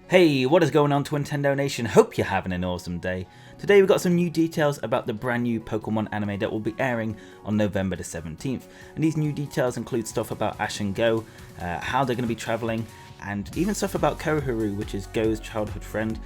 Hey, what is going on, Twintendo Nation? Hope you're having an awesome day. Today we've got some new details about the brand new Pokemon anime that will be airing on November the 17th. And these new details include stuff about Ash and Gou, how they're going to be traveling, and even stuff about KOHARU, which is Gou's childhood friend.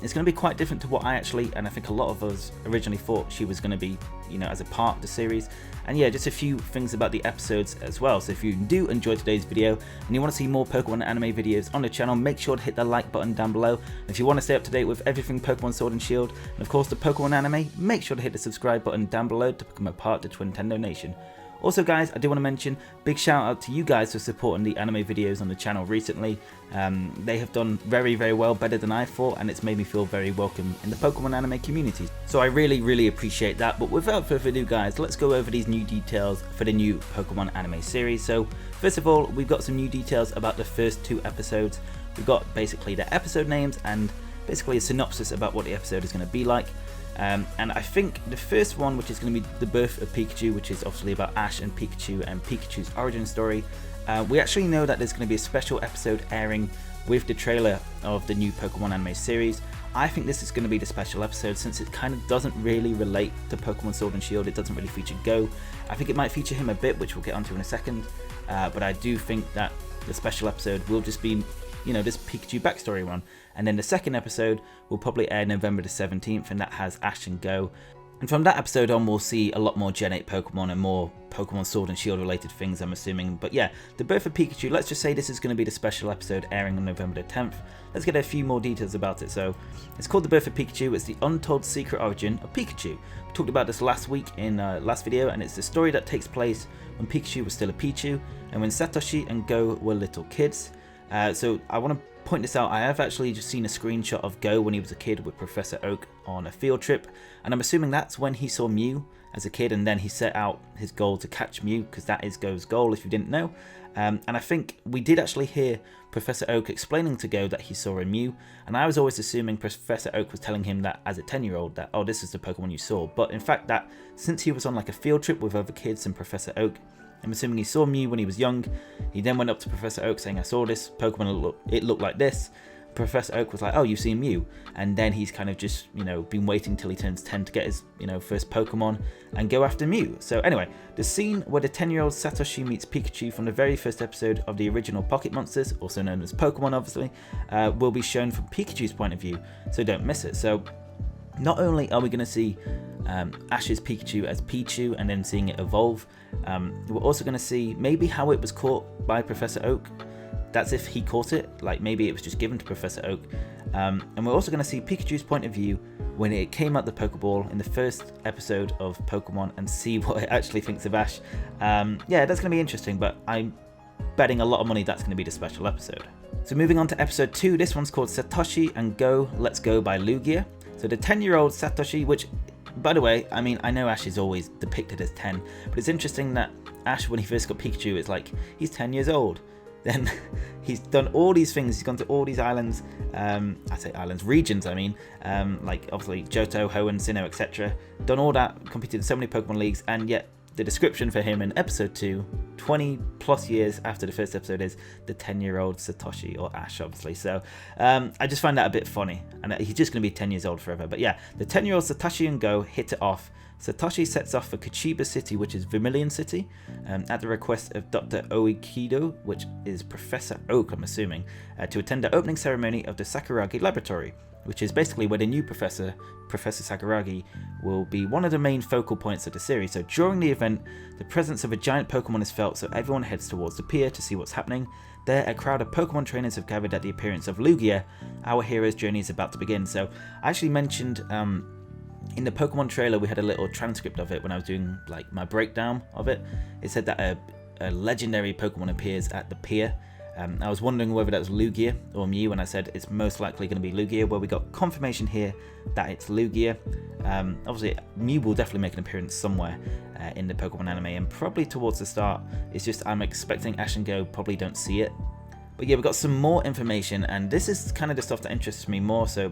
It's going to be quite different to what I and I think a lot of us originally thought she was going to be, as a part of the series. And yeah, just a few things about the episodes as well. So if you do enjoy today's video and you want to see more Pokemon anime videos on the channel, make sure to hit the like button down below. And if you want to stay up to date with everything Pokemon Sword and Shield, and of course the Pokemon anime, make sure to hit the subscribe button down below to become a part of the Twintendo Nation. Also guys, I do want to mention, big shout out to you guys for supporting the anime videos on the channel recently. They have done very well, better than I thought, and it's made me feel very welcome in the Pokemon anime community. So I really appreciate that. But without further ado guys, let's go over these new details for the new Pokemon anime series. So first of all, we've got some new details about the first 2 episodes. We've got basically the episode names and basically a synopsis about what the episode is going to be like. And I think the first one, which is going to be the birth of Pikachu, which is obviously about Ash and Pikachu's origin story, we actually know that there's going to be a special episode airing with the trailer of the new Pokemon anime series. I think this is going to be the special episode since it kind of doesn't really relate to Pokemon Sword and Shield. It doesn't really feature Gou. I think it might feature him a bit, which we'll get onto in a second, but I do think that the special episode will just be this Pikachu backstory one. And then the second episode will probably air November the 17th, and that has Ash and Gou. And from that episode on, we'll see a lot more Gen 8 Pokemon and more Pokemon Sword and Shield related things, I'm assuming. But yeah, the birth of Pikachu, let's just say this is going to be the special episode airing on November the 10th. Let's get a few more details about it. So, it's called The Birth of Pikachu. It's the untold secret origin of Pikachu. We talked about this last week in last video, and it's the story that takes place when Pikachu was still a Pichu, and when Satoshi and Gou were little kids. So I want to point this out. I have actually just seen a screenshot of Gou when he was a kid with Professor Oak on a field trip, and I'm assuming that's when he saw Mew as a kid, and then he set out his goal to catch Mew, because that is Gou's goal if you didn't know. And I think we did actually hear Professor Oak explaining to Gou that he saw a Mew, and I was always assuming Professor Oak was telling him that as a 10-year-old that, oh, this is the Pokemon you saw. But in fact, that since he was on like a field trip with other kids and Professor Oak, I'm assuming he saw Mew when he was young. He then went up to Professor Oak saying, I saw this Pokemon, it looked like this. Professor Oak was like, oh, you've seen Mew. And then he's kind of just, been waiting till he turns 10 to get his, first Pokemon and go after Mew. So anyway, the scene where the 10-year-old Satoshi meets Pikachu from the very first episode of the original Pocket Monsters, also known as Pokemon obviously, will be shown from Pikachu's point of view, so don't miss it. So not only are we going to see Ash's Pikachu as Pichu and then seeing it evolve, we're also going to see maybe how it was caught by Professor Oak. That's if he caught it, like maybe it was just given to Professor Oak. And we're also going to see Pikachu's point of view when it came out the Pokeball in the first episode of Pokemon and see what it actually thinks of Ash. Yeah, that's going to be interesting, but I'm betting a lot of money that's going to be the special episode. So moving on to episode 2, this one's called Satoshi and Gou Let's Go by Lugia. So the 10-year-old Satoshi, which, by the way, I mean, I know Ash is always depicted as 10, but it's interesting that Ash, when he first got Pikachu, it's like, he's 10 years old. Then he's done all these things, he's gone to all these islands, I say islands, regions I mean, like obviously Johto, Hoenn, Sinnoh, etc. Done all that, competed in so many Pokemon leagues, and yet the description for him in episode 2, 20 plus years after the first episode, is the 10-year-old Satoshi, or Ash obviously. So I just find that a bit funny, and he's just going to be 10 years old forever. But yeah, the 10-year-old Satoshi and Gou hit it off. Satoshi sets off for Kachiba City, which is Vermilion City, at the request of Dr. Oikido, which is Professor Oak, I'm assuming, to attend the opening ceremony of the Sakuragi Laboratory, which is basically where the new Professor Sakuragi, will be one of the main focal points of the series. So during the event, the presence of a giant Pokemon is felt, so everyone heads towards the pier to see what's happening. There, a crowd of Pokemon trainers have gathered at the appearance of Lugia. Our hero's journey is about to begin. So I actually mentioned in the Pokemon trailer, we had a little transcript of it when I was doing like my breakdown of it. It said that a legendary Pokemon appears at the pier. I was wondering whether that was Lugia or Mew, and I said it's most likely going to be Lugia. Well, we got confirmation here that it's Lugia. Obviously, Mew will definitely make an appearance somewhere in the Pokemon anime, and probably towards the start. It's just I'm expecting Ash and Gou probably don't see it. But yeah, we've got some more information, and this is kind of the stuff that interests me more. So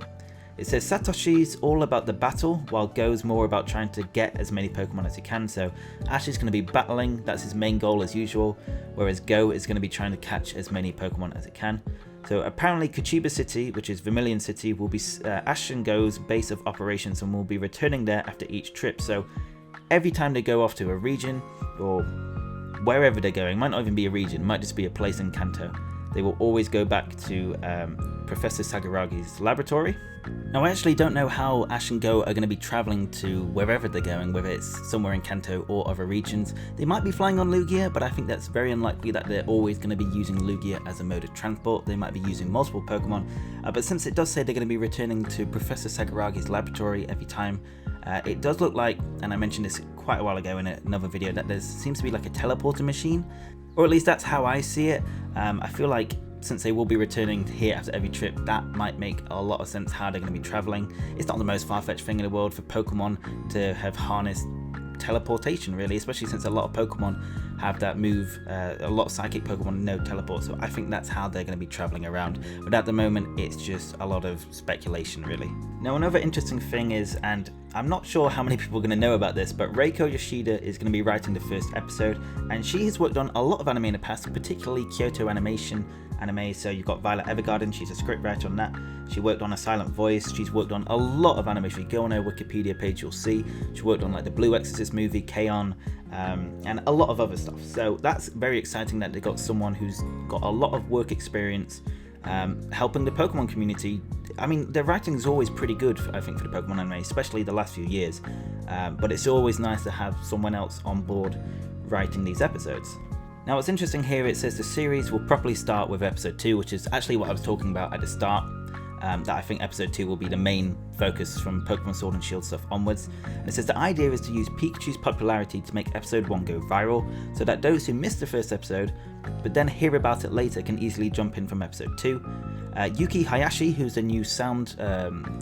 it says Satoshi's all about the battle, while Gou's more about trying to get as many Pokemon as he can. So Ash is going to be battling, that's his main goal as usual, whereas Gou is going to be trying to catch as many Pokemon as it can. So apparently Kuchiba City, which is Vermilion City, will be Ash and Gou's base of operations and will be returning there after each trip. So every time they go off to a region or wherever they're going, might not even be a region, might just be a place in Kanto, they will always go back to Professor Sagaragi's laboratory. Now I actually don't know how Ash and Gou are going to be travelling to wherever they're going, whether it's somewhere in Kanto or other regions. They might be flying on Lugia, but I think that's very unlikely that they're always going to be using Lugia as a mode of transport. They might be using multiple Pokemon, but since it does say they're going to be returning to Professor Sagaragi's laboratory every time, it does look like, and I mentioned this quite a while ago in another video, that there seems to be like a teleporter machine, or at least that's how I see it. I feel like since they will be returning here after every trip, that might make a lot of sense how they're going to be traveling. It's not the most far-fetched thing in the world for Pokemon to have harnessed teleportation, really, especially since a lot of Pokemon have that move. A lot of psychic Pokemon know teleport, so I think that's how they're going to be traveling around, but at the moment it's just a lot of speculation, really. Now another interesting thing is, and I'm not sure how many people are going to know about this, but Reiko Yoshida is going to be writing the first episode, and she has worked on a lot of anime in the past, particularly Kyoto Animation anime. So you've got Violet Evergarden, she's a scriptwriter on that. She worked on A Silent Voice, she's worked on a lot of animation. If you go on her Wikipedia page, you'll see she worked on like the Blue Exorcist movie, K-On!, and a lot of other stuff. So that's very exciting that they got someone who's got a lot of work experience helping the Pokemon community. I mean, their writing is always pretty good, I think, for the Pokemon anime, especially the last few years. But it's always nice to have someone else on board writing these episodes. Now what's interesting here, it says the series will properly start with episode 2, which is actually what I was talking about at the start, that I think episode 2 will be the main focus from Pokemon Sword and Shield stuff onwards. And it says the idea is to use Pikachu's popularity to make episode 1 go viral, so that those who missed the first episode but then hear about it later can easily jump in from episode 2. Yuki Hayashi, who's the new sound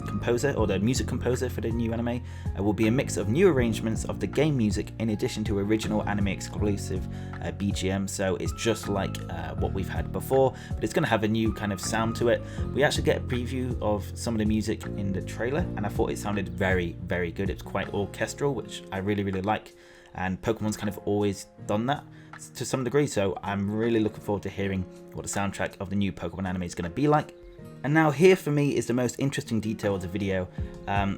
composer, or the music composer for the new anime, will be a mix of new arrangements of the game music in addition to original anime exclusive BGM, so it's just like what we've had before, but it's going to have a new kind of sound to it. We actually get a preview of some of the music in the trailer, and I thought it sounded very, very good. It's quite orchestral, which I really, really like, and Pokemon's kind of always done that to some degree, so I'm really looking forward to hearing what the soundtrack of the new Pokemon anime is going to be like. And now here for me is the most interesting detail of the video.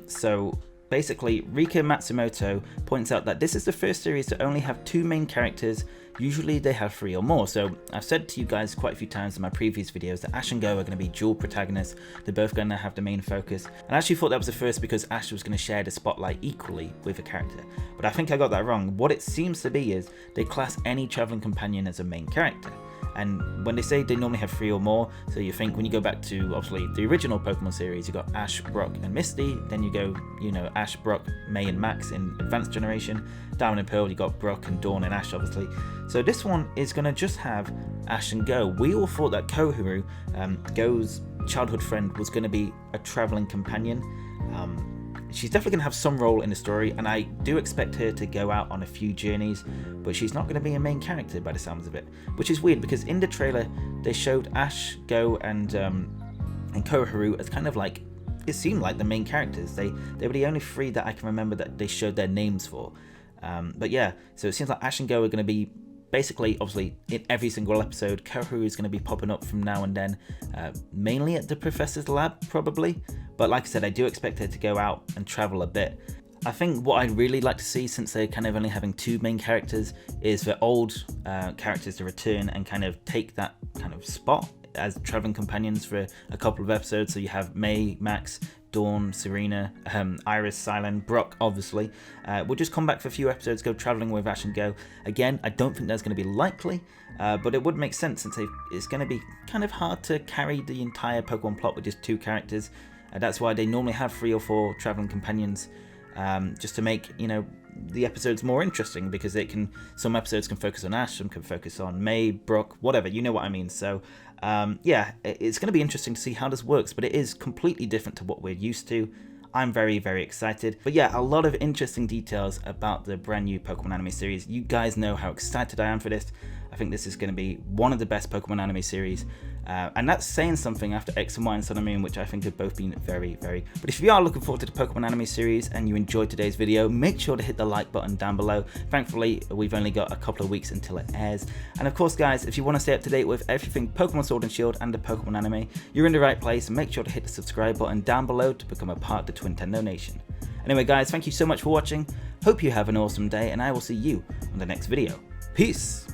So basically, Rika Matsumoto points out that this is the first series to only have 2 main characters. Usually they have 3 or more. So I've said to you guys quite a few times in my previous videos that Ash and Gou are going to be dual protagonists. They're both going to have the main focus. And I actually thought that was the first because Ash was going to share the spotlight equally with a character. But I think I got that wrong. What it seems to be is they class any traveling companion as a main character. And when they say they normally have 3 or more, so you think when you go back to obviously the original Pokemon series, you got Ash, Brock, and Misty. Then you go, you know, Ash, Brock, May, and Max in Advanced Generation. Diamond and Pearl, you got Brock and Dawn and Ash, obviously. So this one is going to just have Ash and Gou. We all thought that Koharu, Gou's childhood friend, was going to be a traveling companion. She's definitely going to have some role in the story, and I do expect her to go out on a few journeys, but she's not going to be a main character by the sounds of it, which is weird because in the trailer they showed Ash, Gou, and Koharu as kind of like, it seemed like the main characters. They were the only 3 that I can remember that they showed their names for. But yeah, so it seems like Ash and Gou are going to be basically, obviously, in every single episode. Koharu is going to be popping up from now and then, mainly at the Professor's lab, probably. But like I said, I do expect her to go out and travel a bit. I think what I'd really like to see, since they're kind of only having 2 main characters, is for old characters to return and kind of take that kind of spot as traveling companions for a couple of episodes. So you have May, Max, Dawn, Serena, Iris, Silent, Brock, obviously. We'll just come back for a few episodes, go traveling with Ash and Gou. Again, I don't think that's going to be likely, but it would make sense since it's going to be kind of hard to carry the entire Pokemon plot with just 2 characters. That's why they normally have 3 or 4 traveling companions, just to make, you know, the episodes more interesting, because some episodes can focus on Ash, some can focus on May, Brock, whatever, you know what I mean. So yeah, it's going to be interesting to see how this works, but it is completely different to what we're used to. I'm very, very excited. But yeah, a lot of interesting details about the brand new Pokemon anime series. You guys know how excited I am for this. I think this is going to be one of the best Pokemon anime series, and that's saying something after X and Y and Sun and Moon, which I think have both been very. But if you are looking forward to the Pokemon anime series and you enjoyed today's video, make sure to hit the like button down below. Thankfully, we've only got a couple of weeks until it airs. And of course, guys, if you want to stay up to date with everything Pokemon Sword and Shield and the Pokemon anime, you're in the right place, and make sure to hit the subscribe button down below to become a part of the Twintendo Nation. Anyway, guys, thank you so much for watching. Hope you have an awesome day, and I will see you on the next video. Peace!